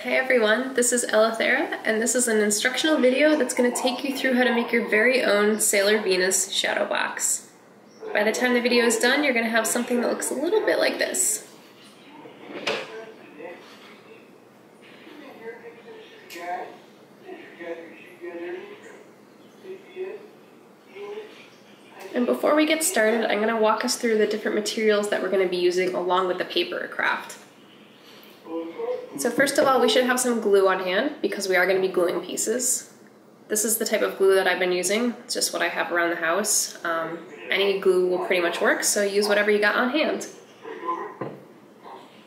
Hey everyone, this is Elathera, and this is an instructional video that's going to take you through how to make your very own Sailor Venus shadow box. By the time the video is done, you're going to have something that looks a little bit like this. And before we get started, I'm going to walk us through the different materials that we're going to be using along with the paper to craft. So first of all, we should have some glue on hand because we are going to be gluing pieces. This is the type of glue that I've been using. It's just what I have around the house. Any glue will pretty much work, so use whatever you got on hand.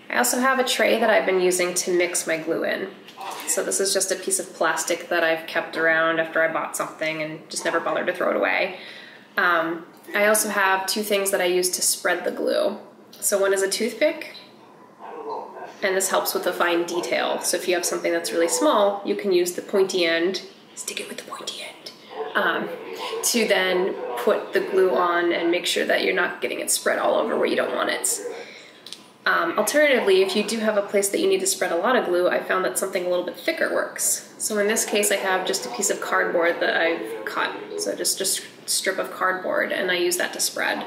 I also have a tray that I've been using to mix my glue in. So this is just a piece of plastic that I've kept around after I bought something and just never bothered to throw it away. I also have two things that I use to spread the glue. So one is a toothpick, and this helps with the fine detail. So if you have something that's really small, you can use the pointy end, stick it with the pointy end, to then put the glue on and make sure that you're not getting it spread all over where you don't want it. Alternatively, if you do have a place that you need to spread a lot of glue, I found that something a little bit thicker works. So in this case, I have just a piece of cardboard that I've cut. So just a strip of cardboard, and I use that to spread.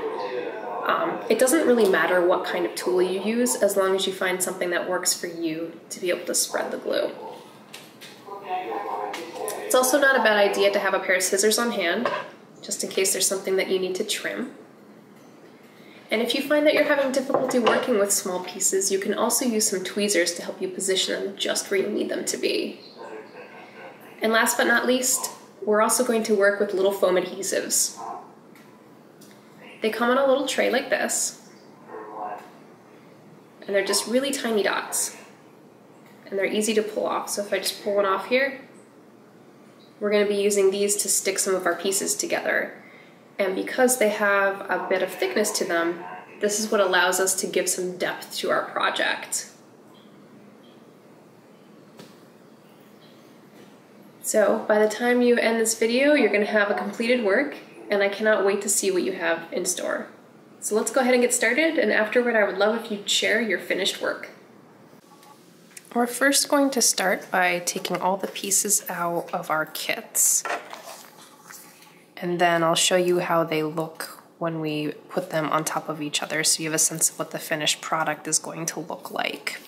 It doesn't really matter what kind of tool you use as long as you find something that works for you to be able to spread the glue. It's also not a bad idea to have a pair of scissors on hand, just in case there's something that you need to trim. And if you find that you're having difficulty working with small pieces, you can also use some tweezers to help you position them just where you need them to be. And last but not least, we're also going to work with little foam adhesives. They come on a little tray like this, and they're just really tiny dots. And they're easy to pull off, so if I just pull one off here, we're going to be using these to stick some of our pieces together. And because they have a bit of thickness to them, this is what allows us to give some depth to our project. So by the time you end this video, you're going to have a completed work, and I cannot wait to see what you have in store. So let's go ahead and get started, and afterward I would love if you'd share your finished work. We're first going to start by taking all the pieces out of our kits. And then I'll show you how they look when we put them on top of each other so you have a sense of what the finished product is going to look like.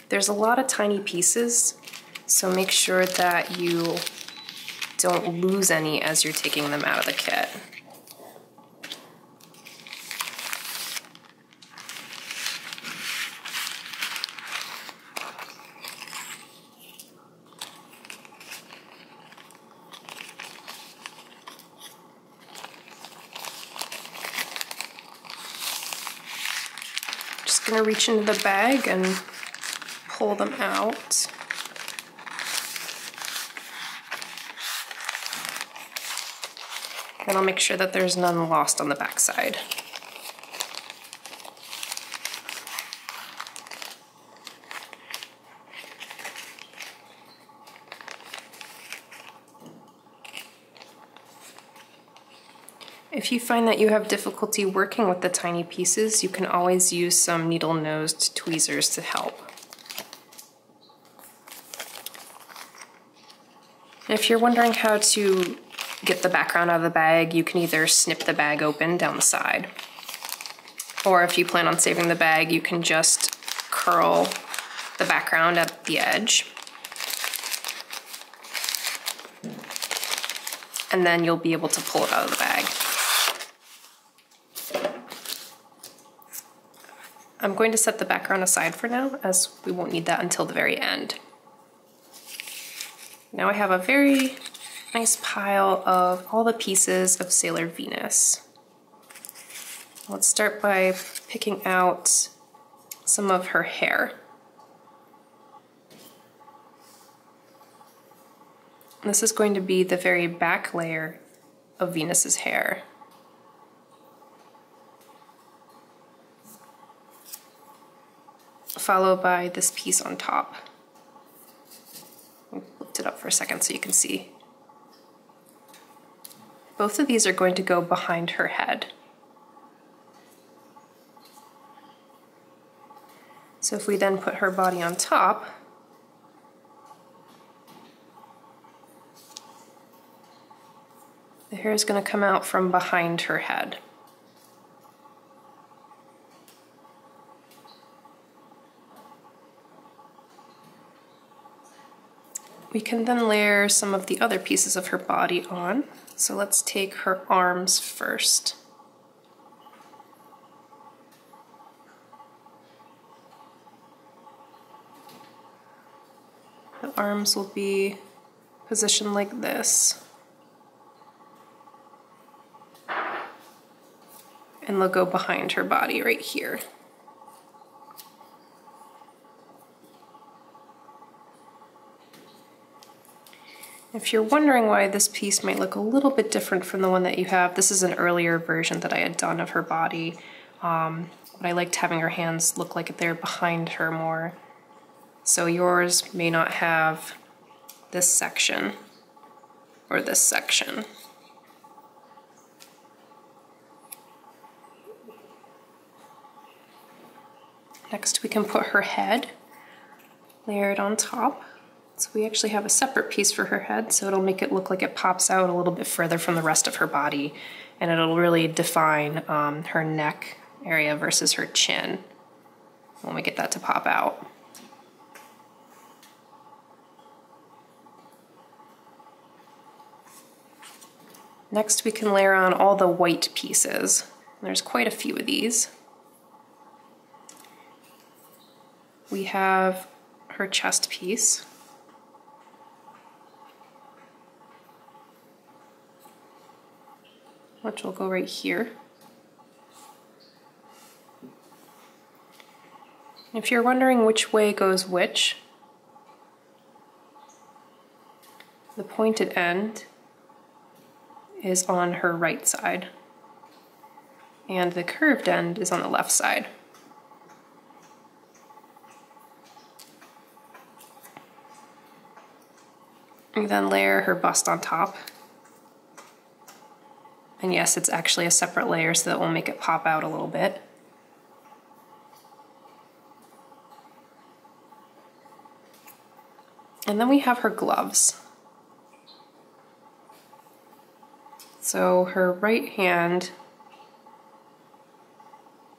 There's a lot of tiny pieces, so make sure that you don't lose any as you're taking them out of the kit. Just gonna reach into the bag and pull them out. And I'll make sure that there's none lost on the back side. If you find that you have difficulty working with the tiny pieces, you can always use some needle-nosed tweezers to help. And if you're wondering how to get the background out of the bag, you can either snip the bag open down the side, or if you plan on saving the bag, you can just curl the background at the edge, and then you'll be able to pull it out of the bag. I'm going to set the background aside for now, as we won't need that until the very end. Now I have a very nice pile of all the pieces of Sailor Venus. Let's start by picking out some of her hair. This is going to be the very back layer of Venus's hair. Followed by this piece on top. I'll lift it up for a second so you can see. Both of these are going to go behind her head. So if we then put her body on top, the hair is going to come out from behind her head. We can then layer some of the other pieces of her body on. So let's take her arms first. The arms will be positioned like this. And they'll go behind her body right here. If you're wondering why this piece might look a little bit different from the one that you have, this is an earlier version that I had done of her body, but I liked having her hands look like they're behind her more. So yours may not have this section or this section. Next we can put her head, layer it on top. So we actually have a separate piece for her head, so it'll make it look like it pops out a little bit further from the rest of her body, and it'll really define her neck area versus her chin when we get that to pop out. Next we can layer on all the white pieces. There's quite a few of these. We have her chest piece. Which will go right here. If you're wondering which way goes which, the pointed end is on her right side, and the curved end is on the left side. We then layer her bust on top. And yes, it's actually a separate layer, so that will make it pop out a little bit. And then we have her gloves. So her right hand,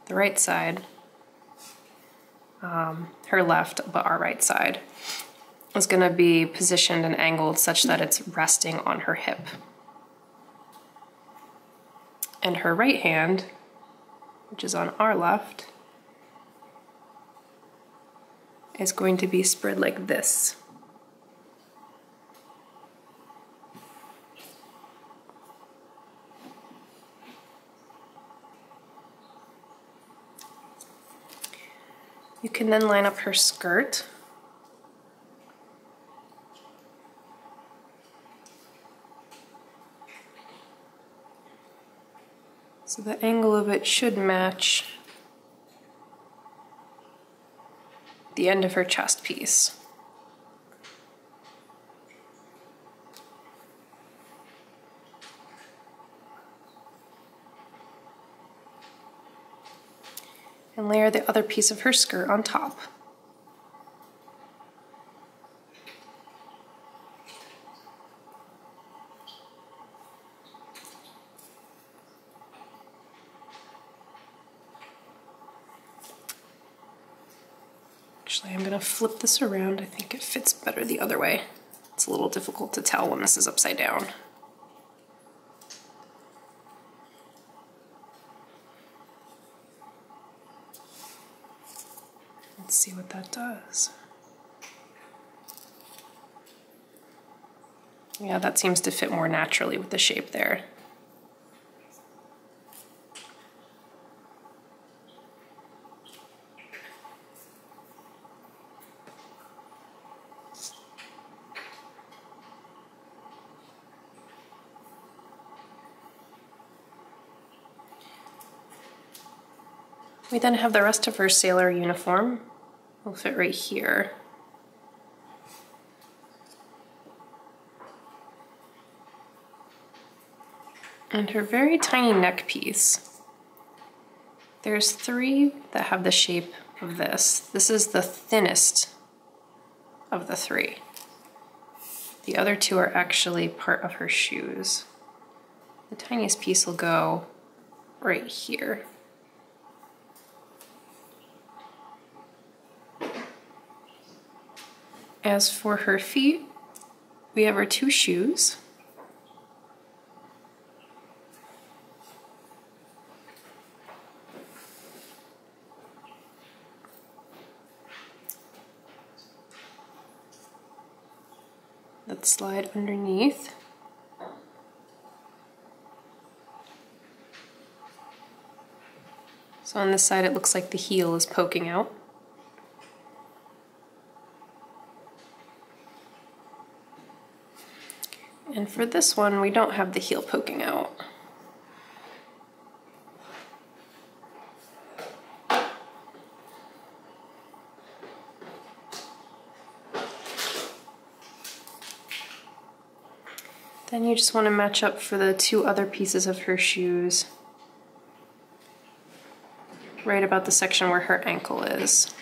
the right side, her left, but our right side, is going to be positioned and angled such that it's resting on her hip. And her right hand, which is on our left, is going to be spread like this. You can then line up her skirt. So the angle of it should match the end of her chest piece. And layer the other piece of her skirt on top. Actually, I'm going to flip this around. I think it fits better the other way. It's a little difficult to tell when this is upside down. Let's see what that does. Yeah, that seems to fit more naturally with the shape there. We then have the rest of her sailor uniform. Will fit right here. And her very tiny neck piece. There's 3 that have the shape of this. This is the thinnest of the three. The other two are actually part of her shoes. The tiniest piece will go right here. As for her feet, we have our two shoes. That slide underneath. So on this side it looks like the heel is poking out. And for this one, we don't have the heel poking out. Then you just want to match up for the two other pieces of her shoes, right about the section where her ankle is.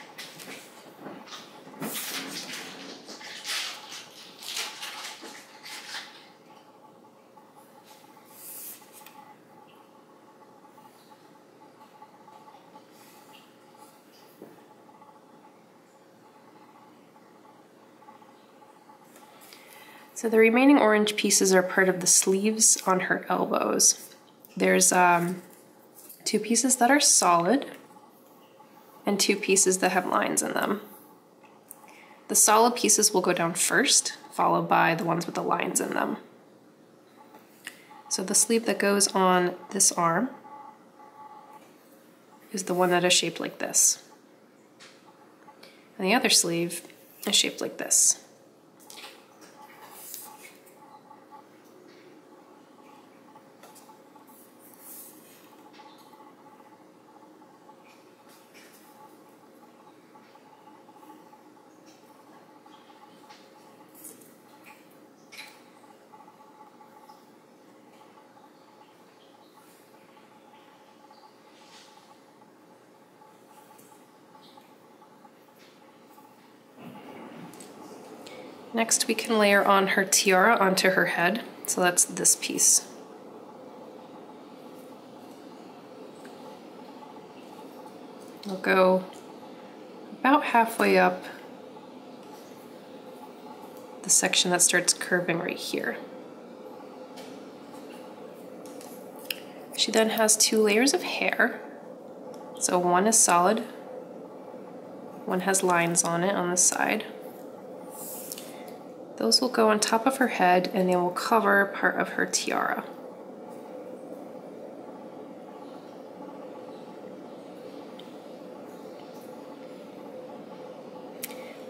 So the remaining orange pieces are part of the sleeves on her elbows. There's two pieces that are solid and two pieces that have lines in them. The solid pieces will go down first, followed by the ones with the lines in them. So the sleeve that goes on this arm is the one that is shaped like this. And the other sleeve is shaped like this. Next we can layer on her tiara onto her head, so that's this piece. We'll go about halfway up the section that starts curving right here. She then has two layers of hair. So one is solid, one has lines on it on the side. Those will go on top of her head and they will cover part of her tiara.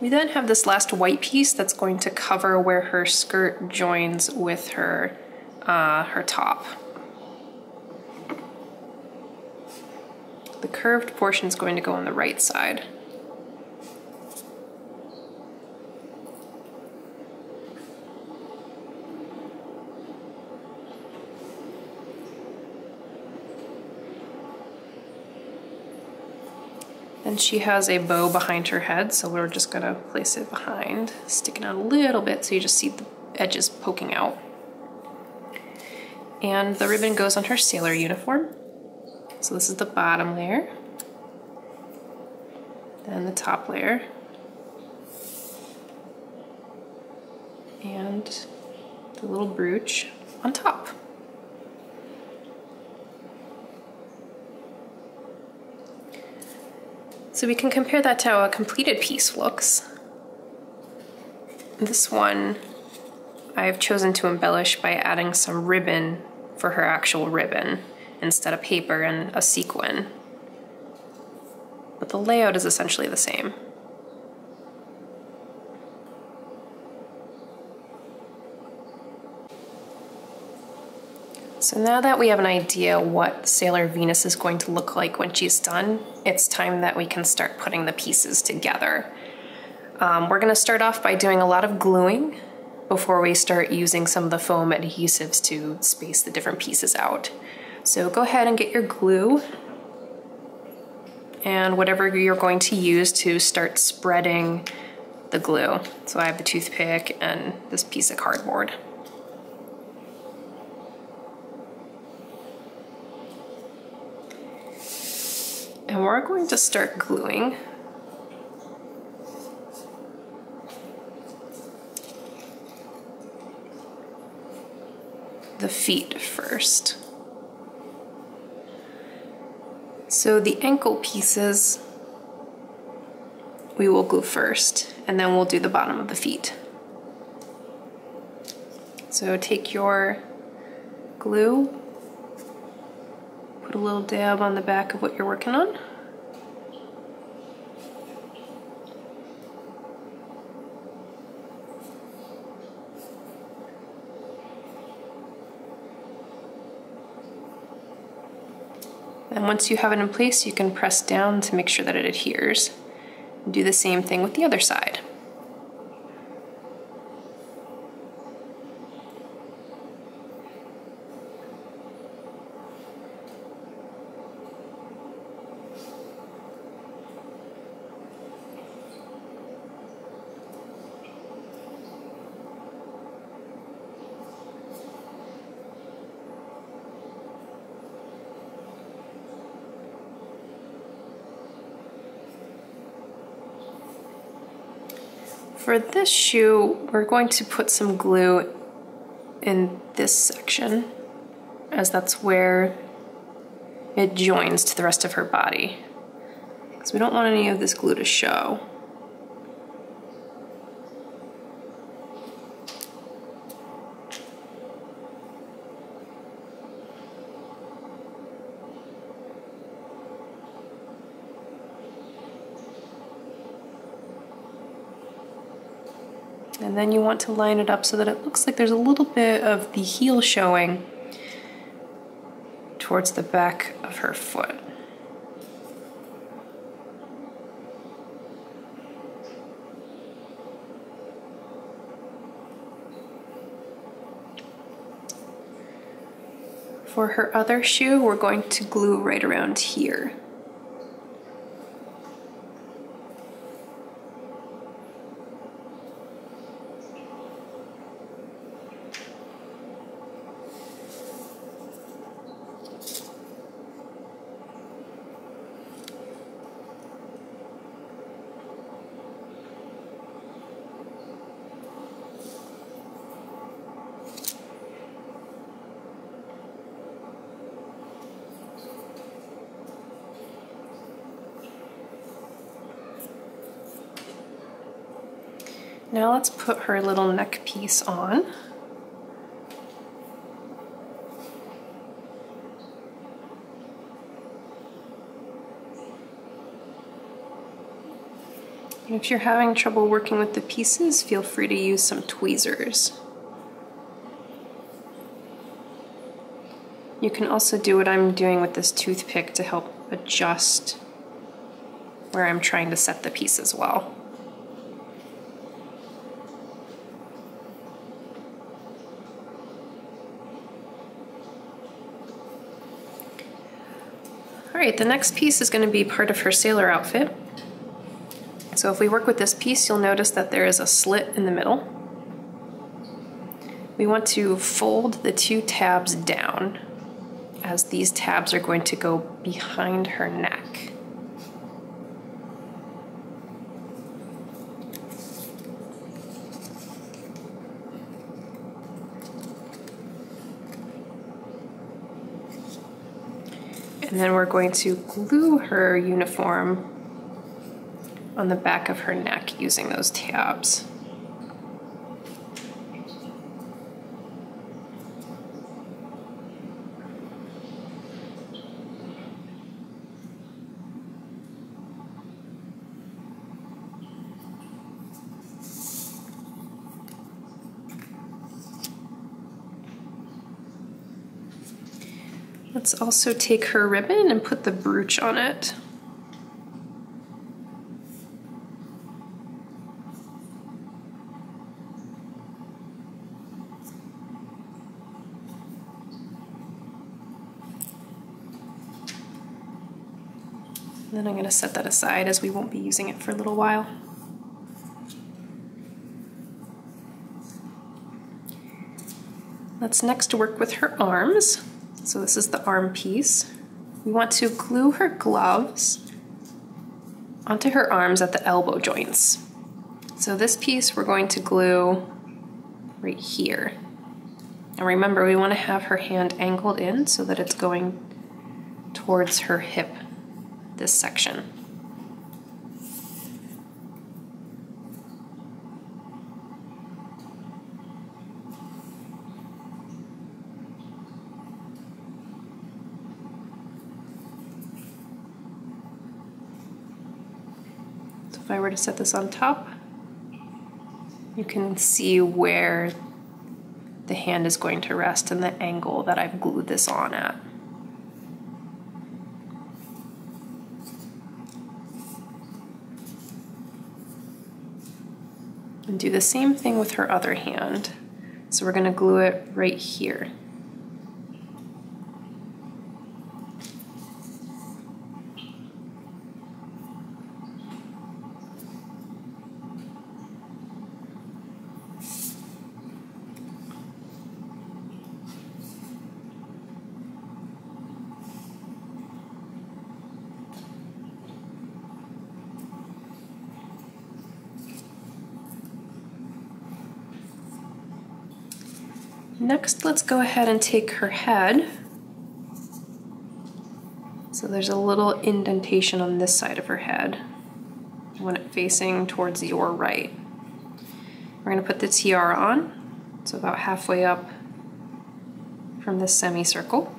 We then have this last white piece that's going to cover where her skirt joins with her top. The curved portion is going to go on the right side. And she has a bow behind her head, so we're just gonna place it behind, sticking out a little bit so you just see the edges poking out. And the ribbon goes on her sailor uniform. So this is the bottom layer, then the top layer, and the little brooch on top. So we can compare that to how a completed piece looks. This one I've chosen to embellish by adding some ribbon for her actual ribbon instead of paper and a sequin. But the layout is essentially the same. So now that we have an idea what Sailor Venus is going to look like when she's done, it's time that we can start putting the pieces together. We're going to start off by doing a lot of gluing before we start using some of the foam adhesives to space the different pieces out. So go ahead and get your glue and whatever you're going to use to start spreading the glue. So I have the toothpick and this piece of cardboard. And we're going to start gluing the feet first. So the ankle pieces we will glue first, and then we'll do the bottom of the feet. So take your glue, put a little dab on the back of what you're working on. And once you have it in place, you can press down to make sure that it adheres. Do the same thing with the other side. For this shoe, we're going to put some glue in this section, as that's where it joins to the rest of her body, because we don't want any of this glue to show. And then you want to line it up so that it looks like there's a little bit of the heel showing towards the back of her foot. For her other shoe, we're going to glue right around here. Now let's put her little neck piece on. And if you're having trouble working with the pieces, feel free to use some tweezers. You can also do what I'm doing with this toothpick to help adjust where I'm trying to set the piece as well. All right, the next piece is going to be part of her sailor outfit. So if we work with this piece, you'll notice that there is a slit in the middle. We want to fold the two tabs down, as these tabs are going to go behind her neck. And then we're going to glue her uniform on the back of her neck using those tabs. Let's also take her ribbon and put the brooch on it. And then I'm going to set that aside as we won't be using it for a little while. Let's next work with her arms. So this is the arm piece. We want to glue her gloves onto her arms at the elbow joints. So this piece we're going to glue right here. And remember, we want to have her hand angled in so that it's going towards her hip, this section. So if I were to set this on top, you can see where the hand is going to rest and the angle that I've glued this on at. And do the same thing with her other hand. So we're going to glue it right here. Next, let's go ahead and take her head. So there's a little indentation on this side of her head. I want it facing towards your right. We're going to put the tiara on, so about halfway up from this semicircle.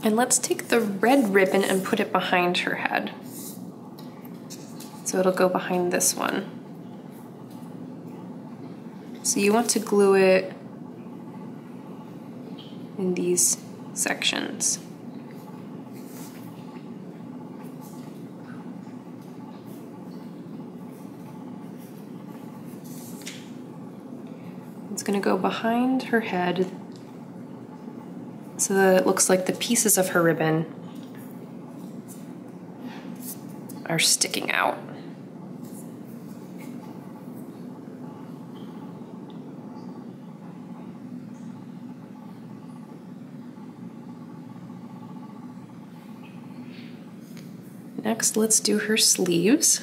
And let's take the red ribbon and put it behind her head. So it'll go behind this one. So you want to glue it in these sections. It's going to go behind her head so that it looks like the pieces of her ribbon are sticking out. Next, let's do her sleeves.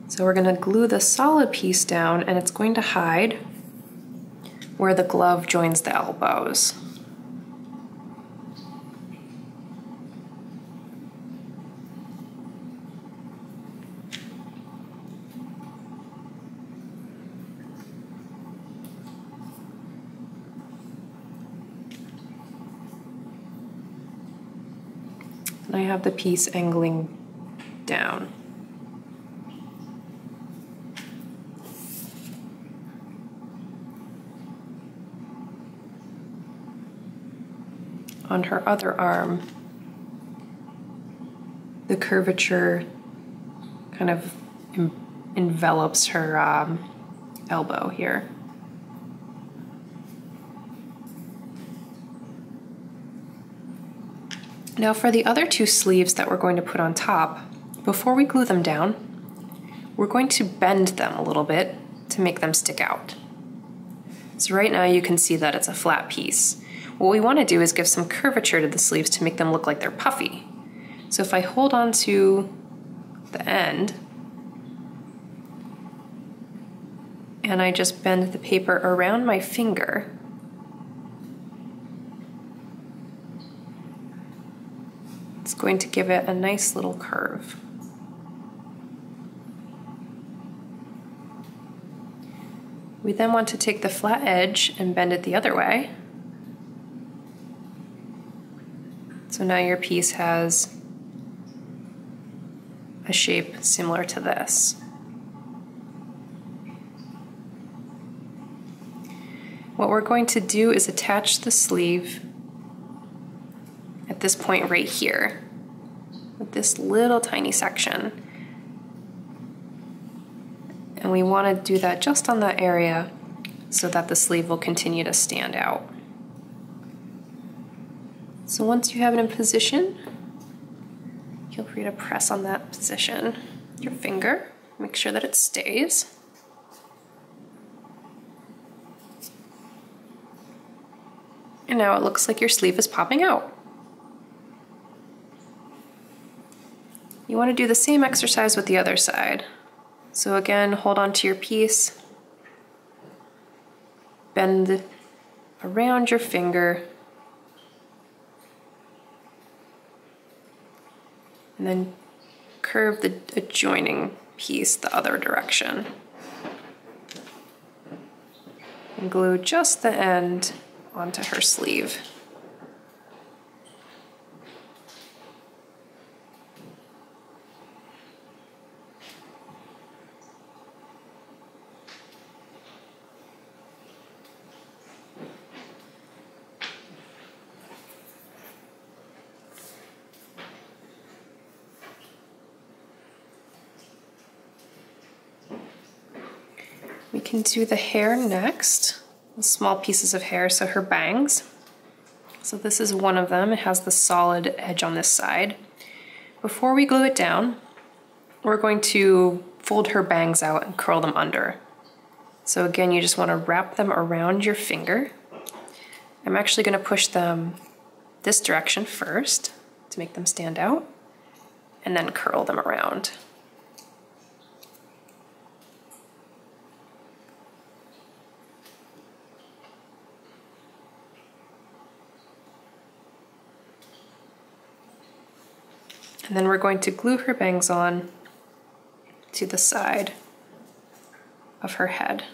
So we're going to glue the solid piece down, and it's going to hide where the glove joins the elbows. And I have the piece angling down. On her other arm, the curvature kind of envelops her elbow here. Now for the other two sleeves that we're going to put on top, before we glue them down, we're going to bend them a little bit to make them stick out. So right now you can see that it's a flat piece. What we want to do is give some curvature to the sleeves to make them look like they're puffy. So if I hold on to the end and I just bend the paper around my finger, it's going to give it a nice little curve. We then want to take the flat edge and bend it the other way. So now your piece has a shape similar to this. What we're going to do is attach the sleeve at this point right here, with this little tiny section. And we want to do that just on that area so that the sleeve will continue to stand out. So once you have it in position, feel free to press on that position with your finger, make sure that it stays. And now it looks like your sleeve is popping out. You want to do the same exercise with the other side. So again, hold on to your piece, bend around your finger, and then curve the adjoining piece the other direction. And glue just the end onto her sleeve. We can do the hair next, the small pieces of hair, so her bangs. So this is one of them. It has the solid edge on this side. Before we glue it down, we're going to fold her bangs out and curl them under. So again, you just want to wrap them around your finger. I'm actually going to push them this direction first to make them stand out, and then curl them around. And then we're going to glue her bangs on to the side of her head.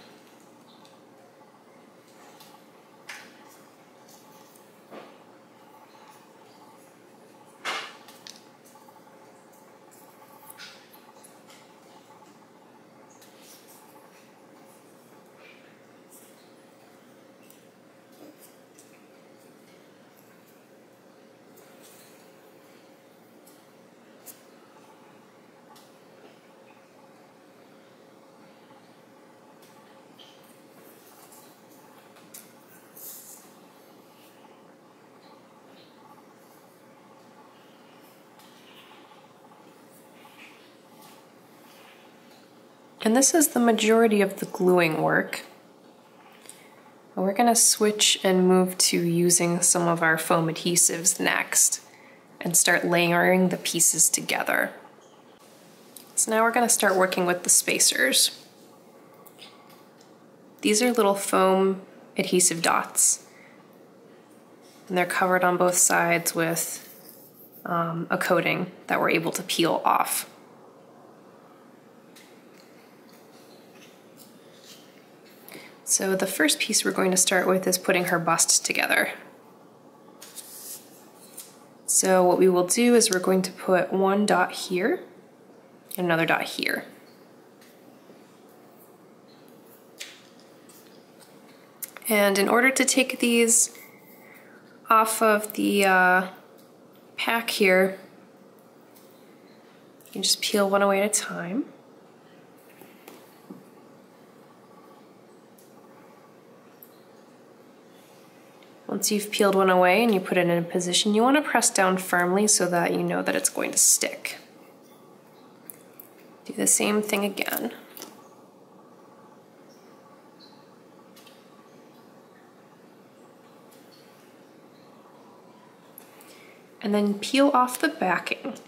And this is the majority of the gluing work. We're going to switch and move to using some of our foam adhesives next and start layering the pieces together. So now we're going to start working with the spacers. These are little foam adhesive dots, and they're covered on both sides with a coating that we're able to peel off. So the first piece we're going to start with is putting her bust together. So what we will do is we're going to put one dot here and another dot here. And in order to take these off of the pack here, you can just peel one away at a time. Once you've peeled one away and you put it in a position, you want to press down firmly so that you know that it's going to stick. Do the same thing again. And then peel off the backing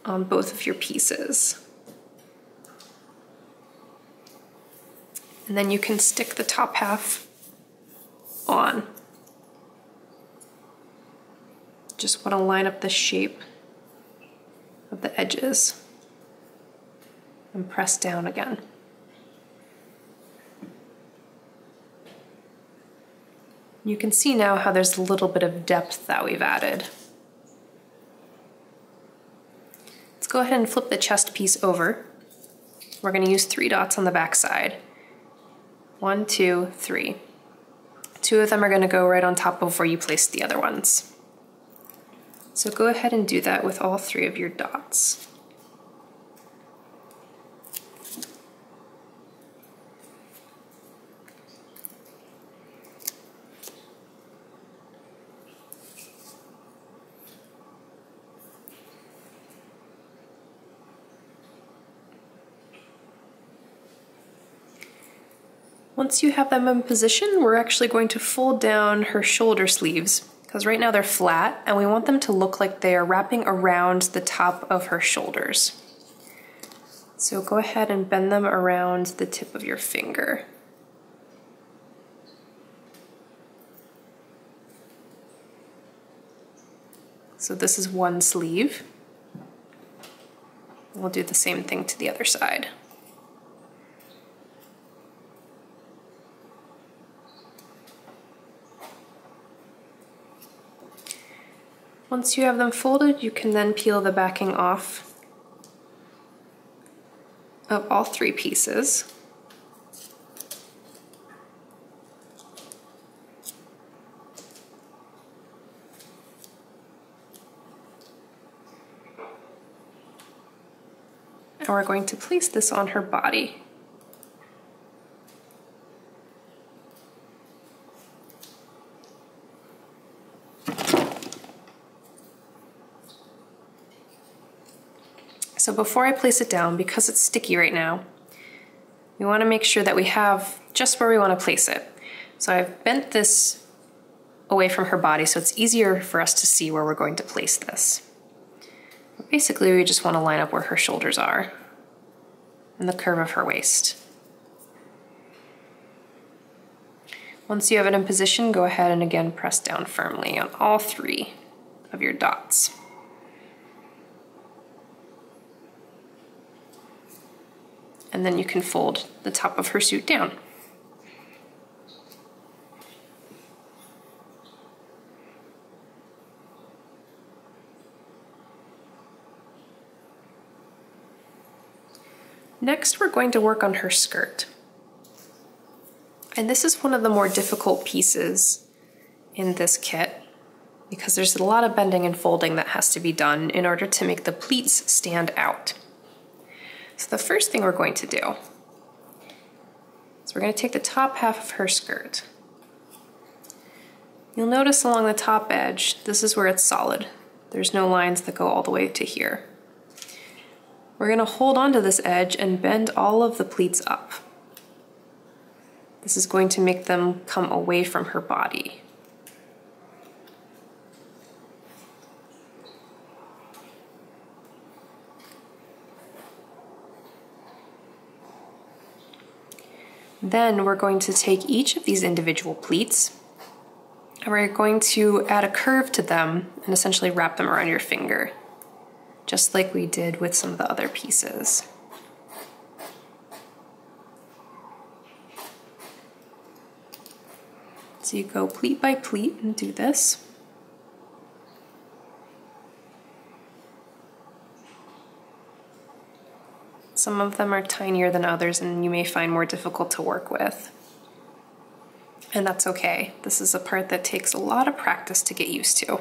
on both of your pieces. And then you can stick the top half on. Just want to line up the shape of the edges and press down again. You can see now how there's a little bit of depth that we've added. Let's go ahead and flip the chest piece over. We're going to use 3 dots on the back side. 1, 2, 3. 2 of them are going to go right on top of where you placed the other ones. So go ahead and do that with all 3 of your dots. Once you have them in position, we're actually going to fold down her shoulder sleeves, because right now they're flat and we want them to look like they are wrapping around the top of her shoulders. So go ahead and bend them around the tip of your finger. So this is one sleeve. We'll do the same thing to the other side. Once you have them folded, you can then peel the backing off of all 3 pieces. And we're going to place this on her body. So before I place it down, because it's sticky right now, we want to make sure that we have just where we want to place it. So I've bent this away from her body so it's easier for us to see where we're going to place this. But basically, we just want to line up where her shoulders are and the curve of her waist. Once you have it in position, go ahead and again press down firmly on all 3 of your dots. And then you can fold the top of her suit down. Next, we're going to work on her skirt. And this is one of the more difficult pieces in this kit because there's a lot of bending and folding that has to be done in order to make the pleats stand out. So the first thing we're going to do is we're going to take the top half of her skirt. You'll notice along the top edge, this is where it's solid. There's no lines that go all the way to here. We're going to hold onto this edge and bend all of the pleats up. This is going to make them come away from her body. Then we're going to take each of these individual pleats and we're going to add a curve to them and essentially wrap them around your finger, just like we did with some of the other pieces. So you go pleat by pleat and do this. Some of them are tinier than others and you may find more difficult to work with. And that's okay. This is a part that takes a lot of practice to get used to.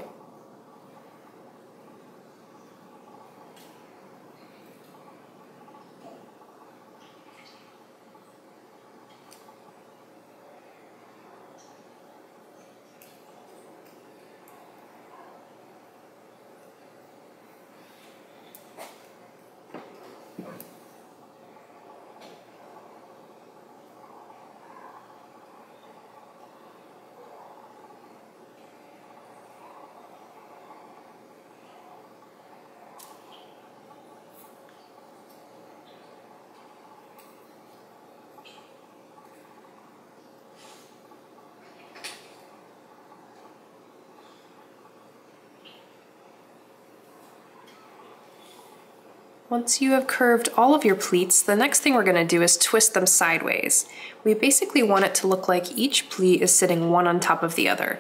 Once you have curved all of your pleats, the next thing we're going to do is twist them sideways. We basically want it to look like each pleat is sitting one on top of the other.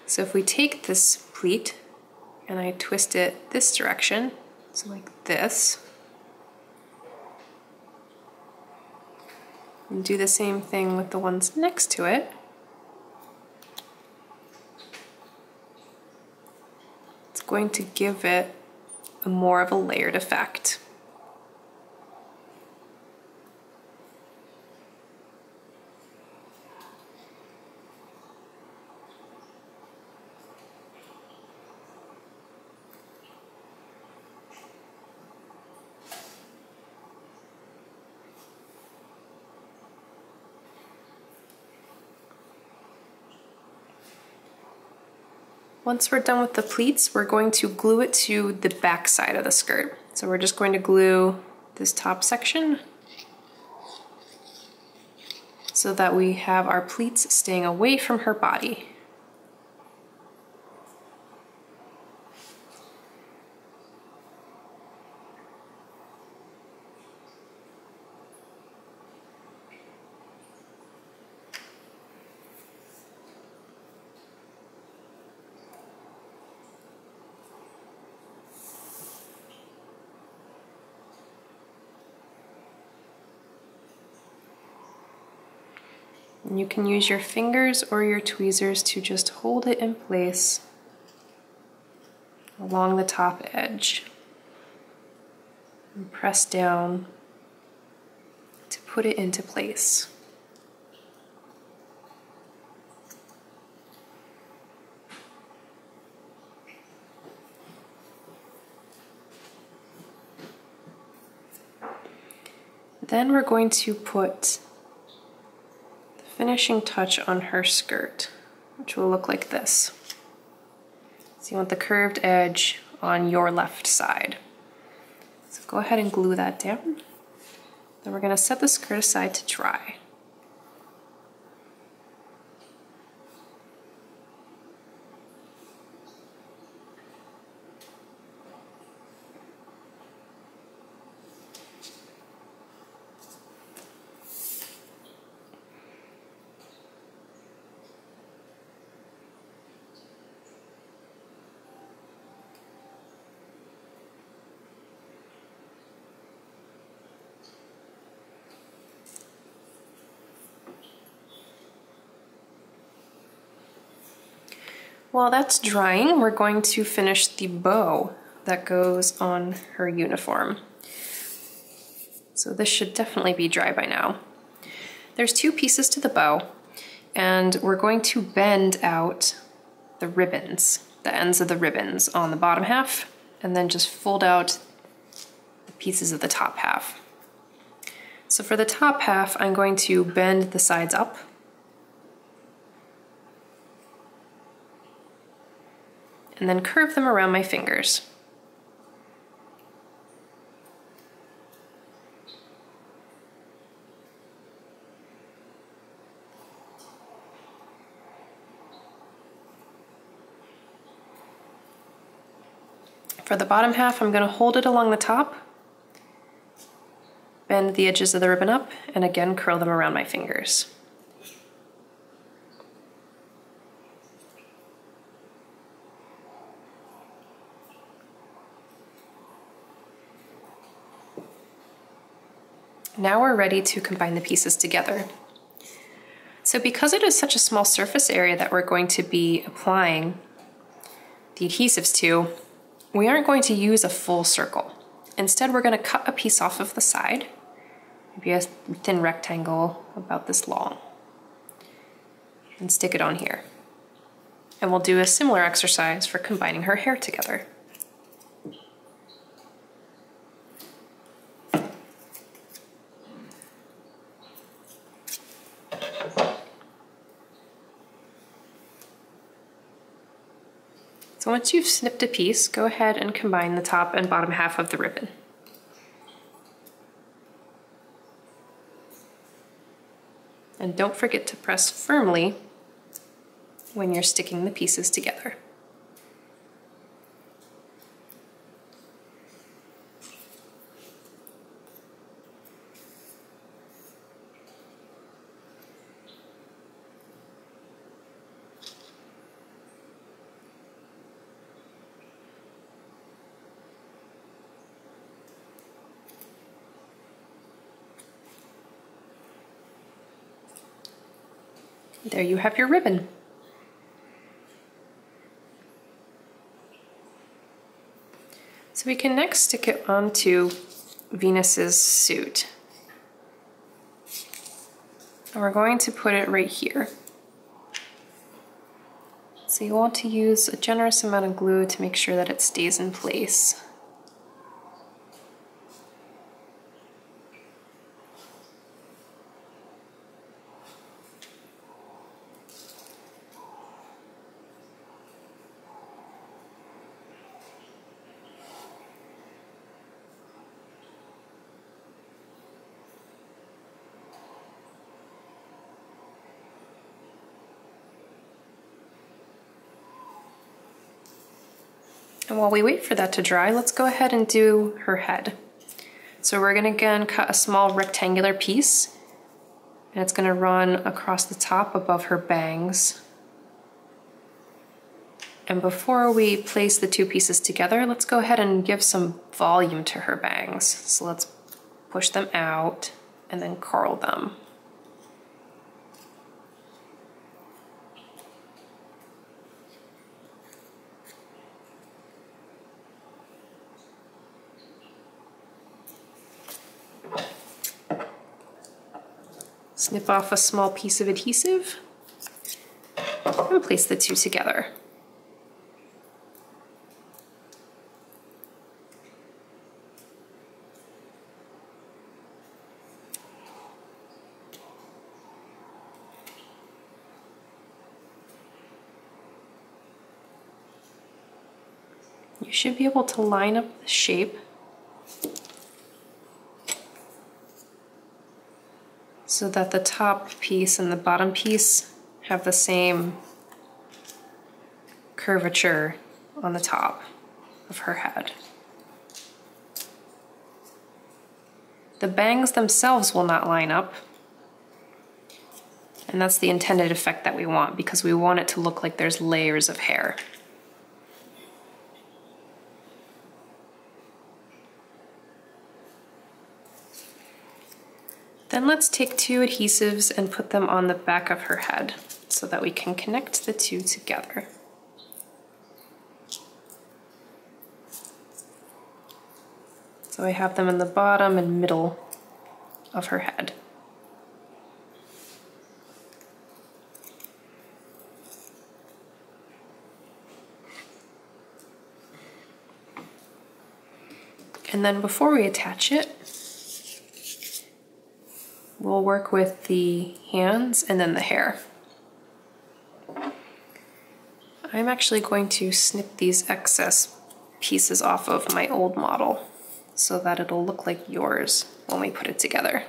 So if we take this pleat and I twist it this direction, so like this, and do the same thing with the ones next to it, it's going to give it more of a layered effect. Once we're done with the pleats, we're going to glue it to the back side of the skirt. So we're just going to glue this top section so that we have our pleats staying away from her body. And you can use your fingers or your tweezers to just hold it in place along the top edge and press down to put it into place. Then we're going to put finishing touch on her skirt, which will look like this. So you want the curved edge on your left side. So go ahead and glue that down. Then we're going to set the skirt aside to dry. While that's drying, we're going to finish the bow that goes on her uniform. So this should definitely be dry by now. There's two pieces to the bow, and we're going to bend out the ribbons, the ends of the ribbons on the bottom half, and then just fold out the pieces of the top half. So for the top half, I'm going to bend the sides up, and then curve them around my fingers. For the bottom half, I'm going to hold it along the top, bend the edges of the ribbon up, and again curl them around my fingers. Now we're ready to combine the pieces together. So because it is such a small surface area that we're going to be applying the adhesives to, we aren't going to use a full circle. Instead, we're going to cut a piece off of the side, maybe a thin rectangle about this long, and stick it on here. And we'll do a similar exercise for combining her hair together. So once you've snipped a piece, go ahead and combine the top and bottom half of the ribbon. And don't forget to press firmly when you're sticking the pieces together. There you have your ribbon. So we can next stick it onto Venus's suit. And we're going to put it right here. So you want to use a generous amount of glue to make sure that it stays in place. And while we wait for that to dry, let's go ahead and do her head. So we're gonna again cut a small rectangular piece, and it's gonna run across the top above her bangs. And before we place the two pieces together, let's go ahead and give some volume to her bangs. So let's push them out and then curl them. Snip off a small piece of adhesive and place the two together. You should be able to line up the shape so that the top piece and the bottom piece have the same curvature on the top of her head. The bangs themselves will not line up, and that's the intended effect that we want, because we want it to look like there's layers of hair. Then let's take two adhesives and put them on the back of her head so that we can connect the two together. So I have them in the bottom and middle of her head. And then before we attach it, we'll work with the hands and then the hair. I'm actually going to snip these excess pieces off of my old model so that it'll look like yours when we put it together.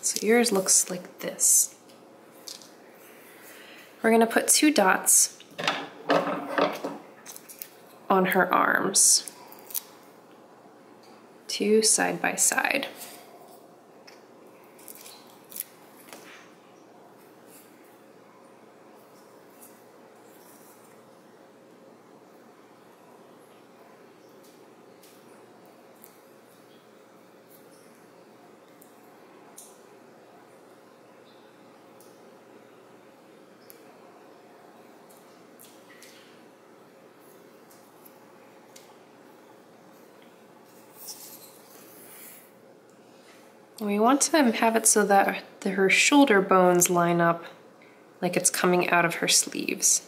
So yours looks like this. We're gonna put 2 dots on her arms, 2 side by side. We want to have it so that her shoulder bones line up like it's coming out of her sleeves.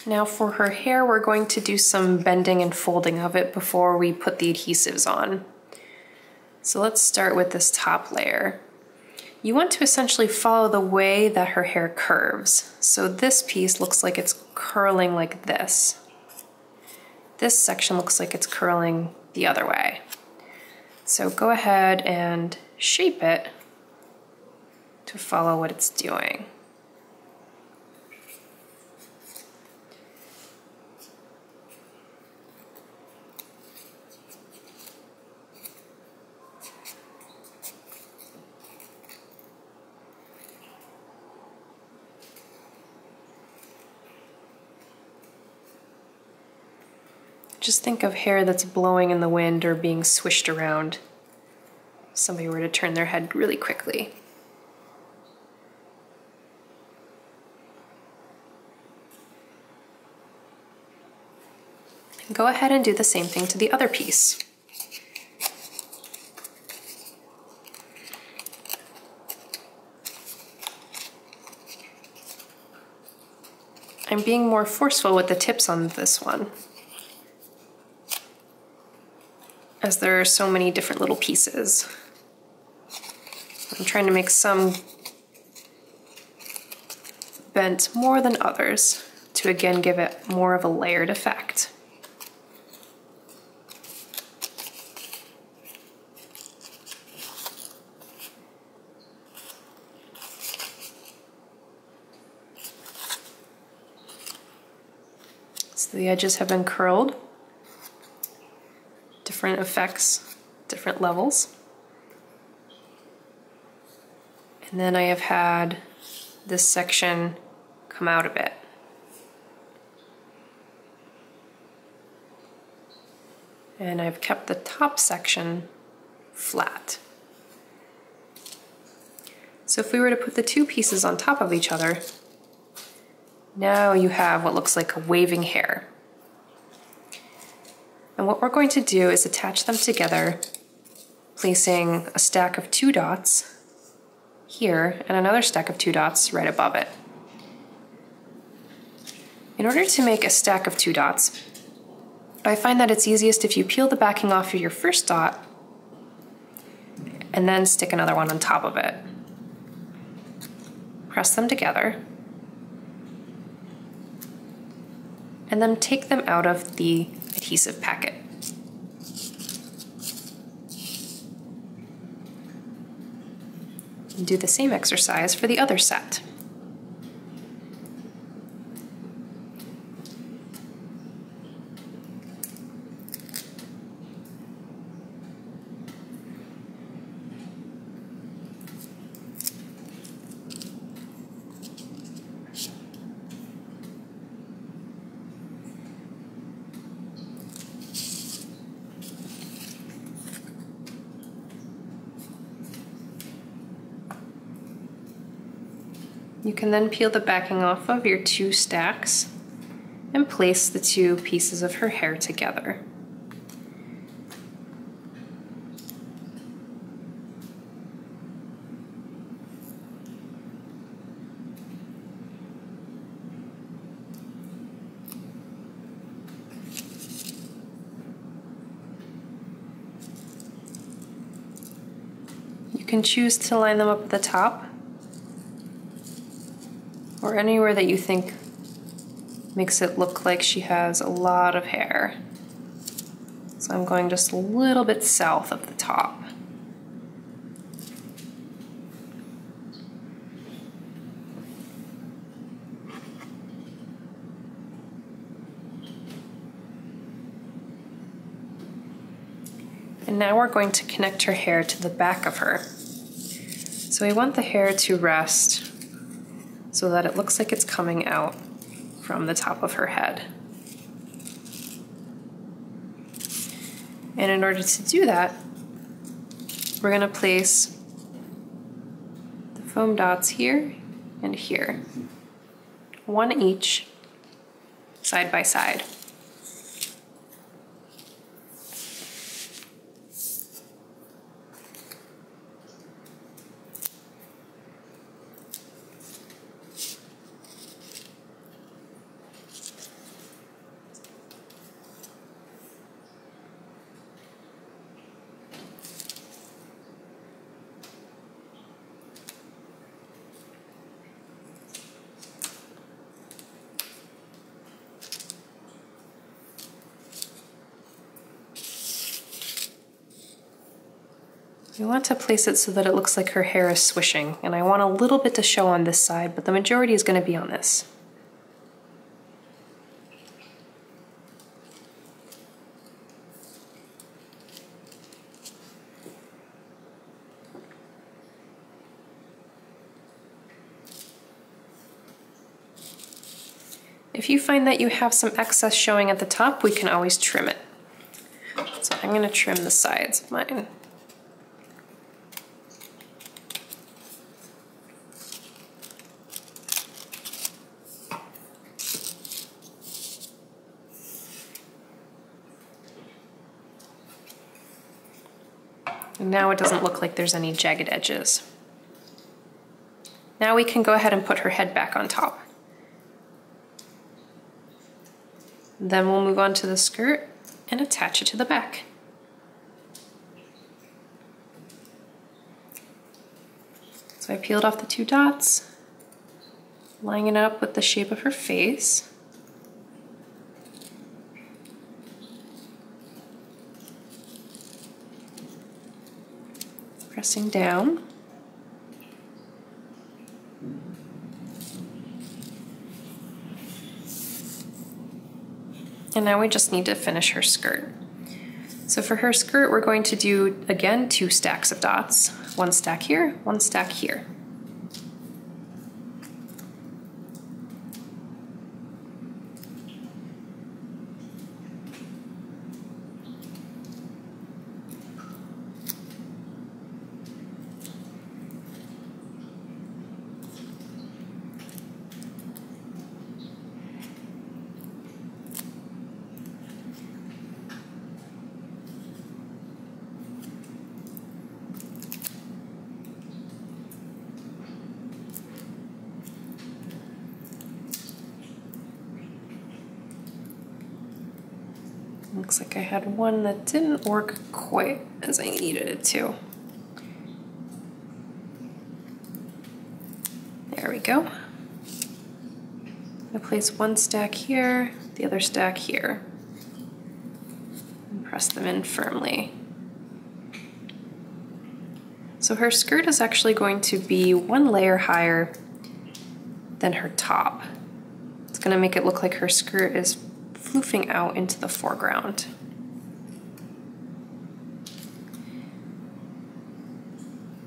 Now for her hair, we're going to do some bending and folding of it before we put the adhesives on. So let's start with this top layer. You want to essentially follow the way that her hair curves. So this piece looks like it's curling like this. this section looks like it's curling the other way. So go ahead and shape it to follow what it's doing. Just think of hair that's blowing in the wind or being swished around if somebody were to turn their head really quickly. And go ahead and do the same thing to the other piece. I'm being more forceful with the tips on this one, as there are so many different little pieces. I'm trying to make some bent more than others to again give it more of a layered effect. So the edges have been curled. Different effects, different levels. And then I have had this section come out a bit. And I've kept the top section flat. So if we were to put the two pieces on top of each other, now you have what looks like a waving hair. And what we're going to do is attach them together, placing a stack of 2 dots here and another stack of 2 dots right above it. In order to make a stack of 2 dots, I find that it's easiest if you peel the backing off of your first dot and then stick another one on top of it. Press them together, and then take them out of the adhesive packet. And do the same exercise for the other set. You can then peel the backing off of your 2 stacks and place the 2 pieces of her hair together. You can choose to line them up at the top, or anywhere that you think makes it look like she has a lot of hair. So I'm going just a little bit south of the top. And now we're going to connect her hair to the back of her. So we want the hair to rest so that it looks like it's coming out from the top of her head. And in order to do that, we're going to place the foam dots here and here, 1 each, side by side. We want to place it so that it looks like her hair is swishing, and I want a little bit to show on this side, but the majority is going to be on this. If you find that you have some excess showing at the top, we can always trim it. So I'm going to trim the sides of mine. And now it doesn't look like there's any jagged edges. Now we can go ahead and put her head back on top. Then we'll move on to the skirt and attach it to the back. So I peeled off the 2 dots, lining it up with the shape of her face. Pressing down. And now we just need to finish her skirt. So for her skirt, we're going to do, again, 2 stacks of dots. 1 stack here, 1 stack here. Looks like I had one that didn't work quite as I needed it to. There we go. I place 1 stack here, the other stack here, and press them in firmly. So her skirt is actually going to be 1 layer higher than her top. It's going to make it look like her skirt is floofing out into the foreground.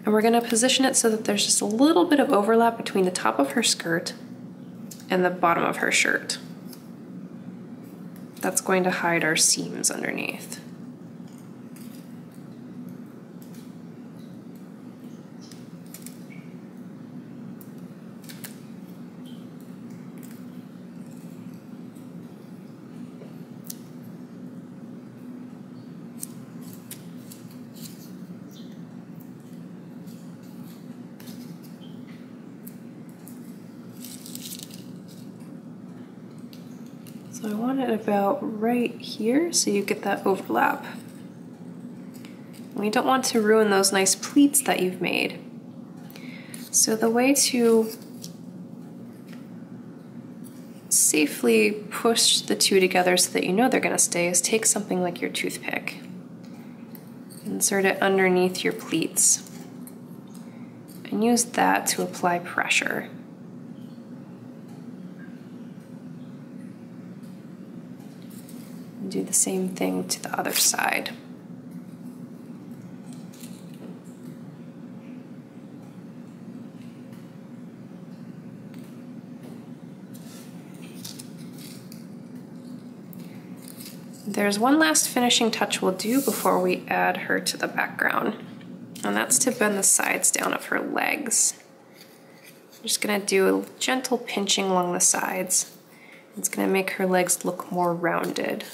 And we're going to position it so that there's just a little bit of overlap between the top of her skirt and the bottom of her shirt. That's going to hide our seams underneath. So I want it about right here so you get that overlap. We don't want to ruin those nice pleats that you've made. So the way to safely push the 2 together so that you know they're going to stay is take something like your toothpick. Insert it underneath your pleats and use that to apply pressure. Do the same thing to the other side. There's one last finishing touch we'll do before we add her to the background, and that's to bend the sides down of her legs. I'm just gonna do a gentle pinching along the sides. It's gonna make her legs look more rounded.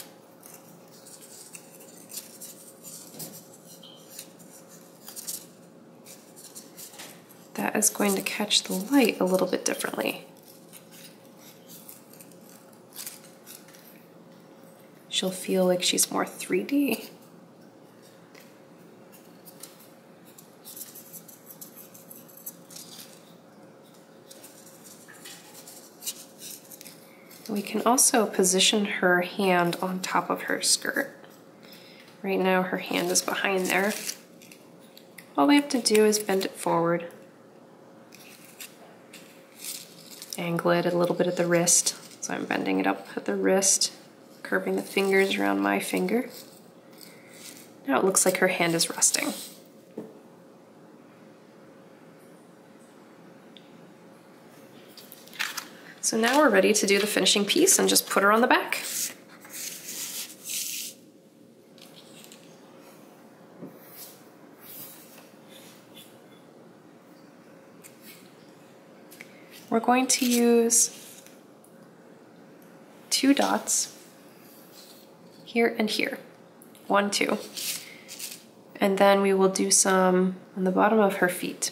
That is going to catch the light a little bit differently. She'll feel like she's more 3D. We can also position her hand on top of her skirt. Right now her hand is behind there. All we have to do is bend it forward. Angle it a little bit at the wrist. So I'm bending it up at the wrist, curving the fingers around my finger. Now it looks like her hand is resting. So now we're ready to do the finishing piece and just put her on the back. We're going to use 2 dots here and here. 1, 2. And then we will do some on the bottom of her feet.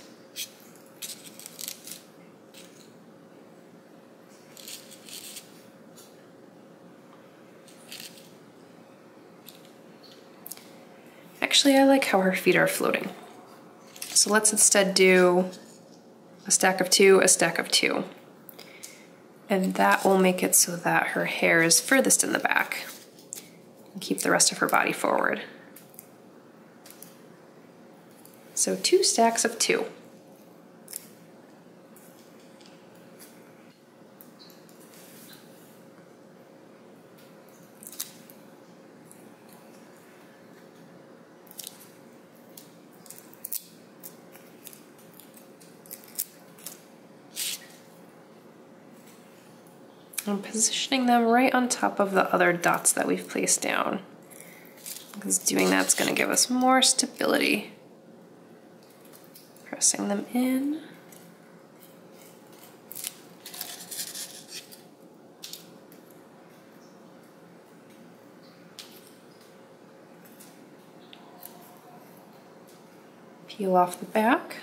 Actually, I like how her feet are floating. So let's instead do a stack of 2, a stack of 2. And that will make it so that her hair is furthest in the back and keep the rest of her body forward. So 2 stacks of 2. I'm positioning them right on top of the other dots that we've placed down, because doing that's going to give us more stability. Pressing them in. Peel off the back.